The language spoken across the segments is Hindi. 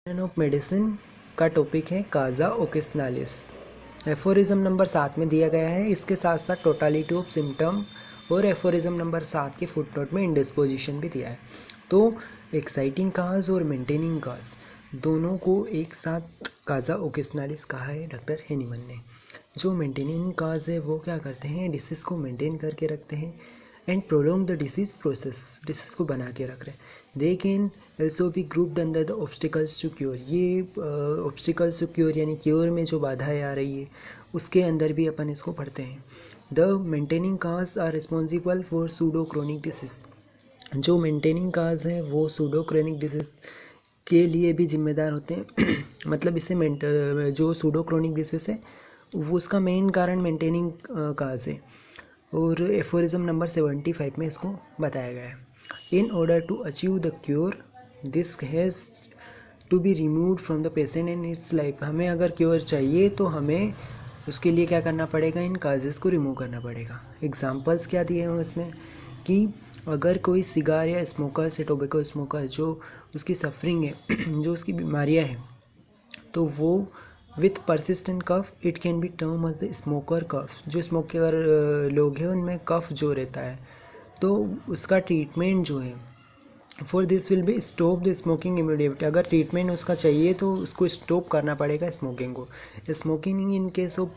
ऑफ मेडिसिन का टॉपिक है काजा ओकेसनालिस। एफोरिज्म नंबर 7 में दिया गया है। इसके साथ साथ टोटालिटी ऑफ सिम्टम और एफोरिज्म नंबर 7 के फुटनोट में इंडिस्पोजिशन भी दिया है। तो एक्साइटिंग काज और मेंटेनिंग काज दोनों को एक साथ काजा ओकेसनालिस कहा है डॉक्टर हेनीमन ने। जो मेंटेनिंग काज है वो क्या करते हैं, डिसीज़ को मेंटेन करके रखते हैं and prolong the disease process, disease को बना के रख रहे हैं। They can also be grouped under the obstacles to cure. ये ऑब्स्टिकल्स टू क्योर यानी क्योर में जो बाधाएं आ रही है उसके अंदर भी अपन इसको पढ़ते हैं। The maintaining cause are responsible for pseudo chronic disease. जो मेंटेनिंग काज है वो सूडो क्रोनिक डिसीज के लिए भी जिम्मेदार होते हैं। मतलब इसे जो सूडो क्रोनिक डिसीज है वो उसका मेन कारण मेंटेनिंग काज है और एफोरिज्म नंबर 75 में इसको बताया गया है। In order to achieve the cure this has to be removed from the patient and its life. हमें अगर क्योर चाहिए तो हमें उसके लिए क्या करना पड़ेगा, इन काजेज़ को रिमूव करना पड़ेगा। एग्जांपल्स क्या दिए हैं उसमें कि अगर कोई सिगार या स्मोकर से, टोबैको स्मोकर जो उसकी सफरिंग है जो उसकी बीमारियाँ हैं, तो वो with persistent cough it can be term as the smoker cough. जो स्मोकर लोग हैं उनमें कफ जो रहता है तो उसका ट्रीटमेंट जो है for this will be stop the smoking immediate. अगर ट्रीटमेंट उसका चाहिए तो उसको स्टॉप करना पड़ेगा स्मोकिंग को। स्मोकिंग इन केस ऑफ,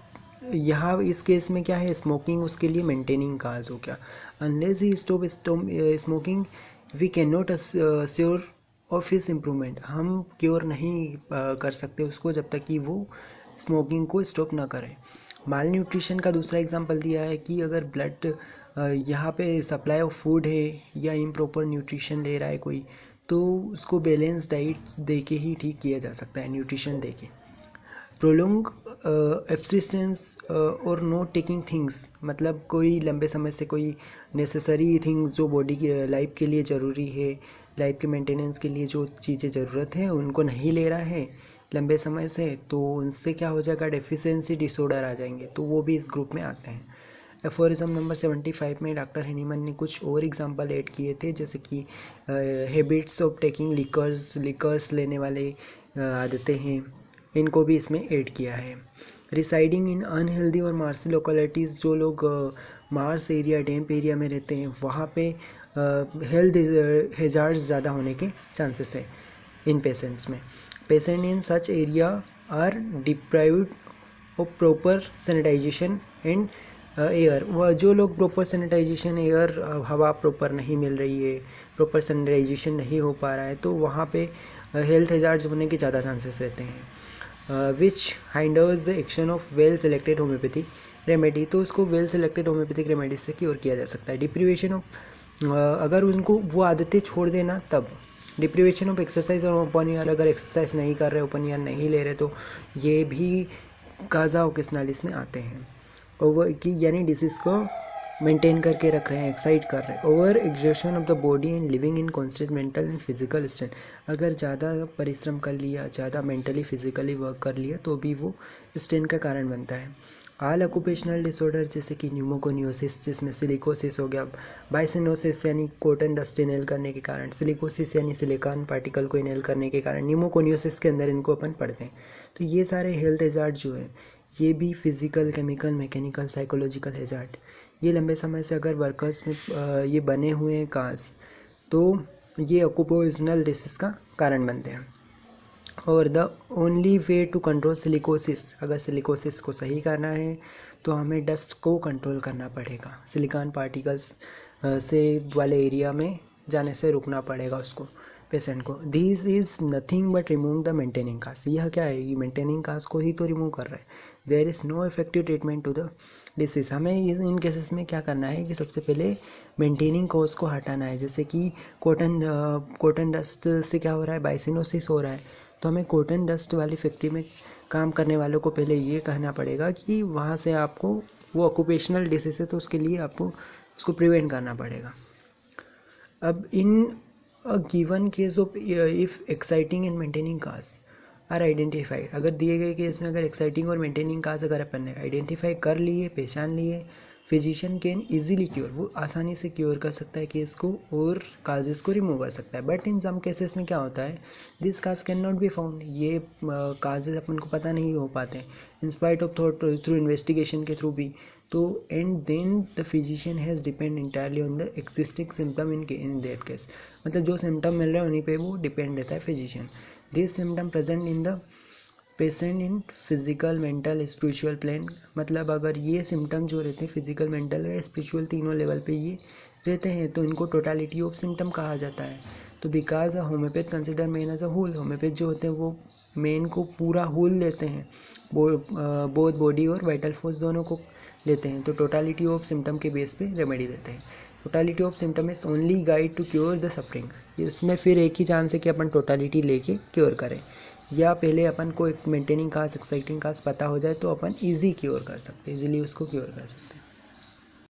यहाँ इस केस में क्या है, स्मोकिंग उसके लिए मेंटेनिंग काज हो गया। Unless he stop smoking we can not assure of his improvement. हम क्योर नहीं कर सकते उसको जब तक कि वो स्मोकिंग को स्टॉप ना करें। माल न्यूट्रिशन का दूसरा एग्जांपल दिया है कि अगर ब्लड यहाँ पे सप्लाई ऑफ फूड है या इम्प्रॉपर न्यूट्रिशन ले रहा है कोई, तो उसको बैलेंस डाइट दे के ही ठीक किया जा सकता है, न्यूट्रिशन दे के। प्रोलोंग एब्सिस्टेंस और नॉट टेकिंग थिंग्स, मतलब कोई लंबे समय से कोई नेसेसरी थिंग्स जो बॉडी की लाइफ के लिए ज़रूरी है, लाइफ के मेंटेनेंस के लिए जो चीज़ें ज़रूरत है उनको नहीं ले रहा है लंबे समय से, तो उनसे क्या हो जाएगा, डेफिशिएंसी डिसऑर्डर आ जाएंगे, तो वो भी इस ग्रुप में आते हैं। एफोरिज्म नंबर 75 में डॉक्टर हेनीमन ने कुछ और एग्जांपल ऐड किए थे, जैसे कि हैबिट्स ऑफ टेकिंग लिकर्स लेने वाले आदतें हैं, इनको भी इसमें ऐड किया है। रिसाइडिंग इन अनहेल्दी और मार्सी लोकेलिटीज़, जो लोग मार्स एरिया, डैम्प एरिया में रहते हैं, वहाँ पे हेल्थ हैजार्ड्स ज़्यादा होने के चांसेस है इन पेशेंट्स में। Patient in such area are deprived of proper sanitization and air. वह जो लोग प्रॉपर सैनिटाइजेशन, एयर, हवा प्रॉपर नहीं मिल रही है, प्रॉपर सैनिटाइजेशन नहीं हो पा रहा है, तो वहाँ पे हेल्थ हैजार्ड्स होने के ज़्यादा चांसेस रहते हैं। Which hinders the action of well selected homeopathy remedy, तो उसको वेल सेलेक्टेड होम्योपैथिक रेमेडी से क्योर किया जा सकता है। डिप्रीवेशन ऑफ, अगर उनको वो आदतें छोड़ देना तब। डिप्रीवेशन ऑफ एक्सरसाइज और ओपन ईयर, अगर एक्सरसाइज नहीं कर रहे, ओपन ईयर नहीं ले रहे, तो ये भी काजा ओकेसनालिस में आते हैं। ओवर की यानी डिसीज़ को मेंटेन करके रख रहे हैं, एक्साइट कर रहे हैं। Over exertion of the body and living in constant mental and physical strain, अगर ज़्यादा परिश्रम कर लिया, ज़्यादा मेंटली फिजिकली वर्क कर लिया तो भी वो स्ट्रेन का कारण बनता है। ऑल ऑक्यूपेशनल डिसऑर्डर जैसे कि न्यूमोकोनियोसिस, जिसमें सिलिकोसिस हो गया, बाइसिनोसिस यानी कॉटन डस्ट इनहेल करने के कारण, सिलिकोसिस यानी सिलिकॉन पार्टिकल को इनहेल करने के कारण, न्यूमोकोनियोसिस के अंदर इनको अपन पढ़ते हैं। तो ये सारे हेल्थ हैजार्ड जो है ये भी physical, chemical, mechanical, psychological hazard, ये लंबे समय से अगर वर्कर्स में ये बने हुए हैं काज, तो ये ऑक्यूपेशनल डिसीज़ का कारण बनते हैं। और the only way to control silicosis, अगर सिलिकोसिस को सही करना है तो हमें डस्ट को कंट्रोल करना पड़ेगा, सिलिकॉन पार्टिकल्स से वाले एरिया में जाने से रुकना पड़ेगा उसको, पेशेंट को। This is nothing but remove the maintaining cause. यह क्या है, ये मेंटेनिंग काज को ही तो रिमूव कर रहा है। There is no effective treatment to the disease. हमें इन केसेस में क्या करना है कि सबसे पहले मेंटेनिंग कॉज को हटाना है। जैसे कि कॉटन डस्ट से क्या हो रहा है, बाइसिनोसिस हो रहा है, तो हमें कॉटन डस्ट वाली फैक्ट्री में काम करने वालों को पहले ये कहना पड़ेगा कि वहाँ से आपको, वो ऑक्यूपेशनल डिसीज़ है तो उसके लिए आपको उसको प्रिवेंट करना पड़ेगा। अब in a given case of if exciting and maintaining cause are identified, अगर दिए गए केस में अगर एक्साइटिंग और मेंटेनिंग काज अगर अपन ने आइडेंटिफाई कर लिए, पहचान लिए, फिजिशियन कैन इजीली क्योर, वो आसानी से क्योर कर सकता है केस को और काजेस को रिमूव कर सकता है। बट इन सम केसेस में क्या होता है, this cause can not be found, ये काजेस अपन को पता नहीं हो पाते हैं in spite of through investigation के थ्रू भी। तो and then the physician has depend entirely on the existing symptom in that case, मतलब जो सिम्टम मिल रहा है उन्हीं पे वो डिपेंड रहता है physician. This symptom present in the patient in physical mental spiritual plane, मतलब अगर ये सिम्टम जो रहते हैं फिजिकल मेंटल या स्पिरिचुअल तीनों लेवल पे ये रहते हैं तो इनको टोटालिटी ऑफ सिम्टम कहा जाता है। तो because a homoeopath consider man as a whole, homoeopath जो होते हैं वो मेन को पूरा होल लेते हैं, बोथ बॉडी और वाइटल फोर्स दोनों को लेते हैं। तो टोटालिटी ऑफ सिम्टम के बेस पे रेमेडी देते हैं। Totality of symptom is only guide to cure the sufferings, इसमें फिर एक ही चांस है कि अपन टोटालिटी लेके क्योर करें, या पहले अपन को एक मेंटेनिंग काज एक्साइटिंग काज पता हो जाए तो अपन ईजी क्योर कर सकते हैं, ईजिली उसको क्योर कर सकते हैं।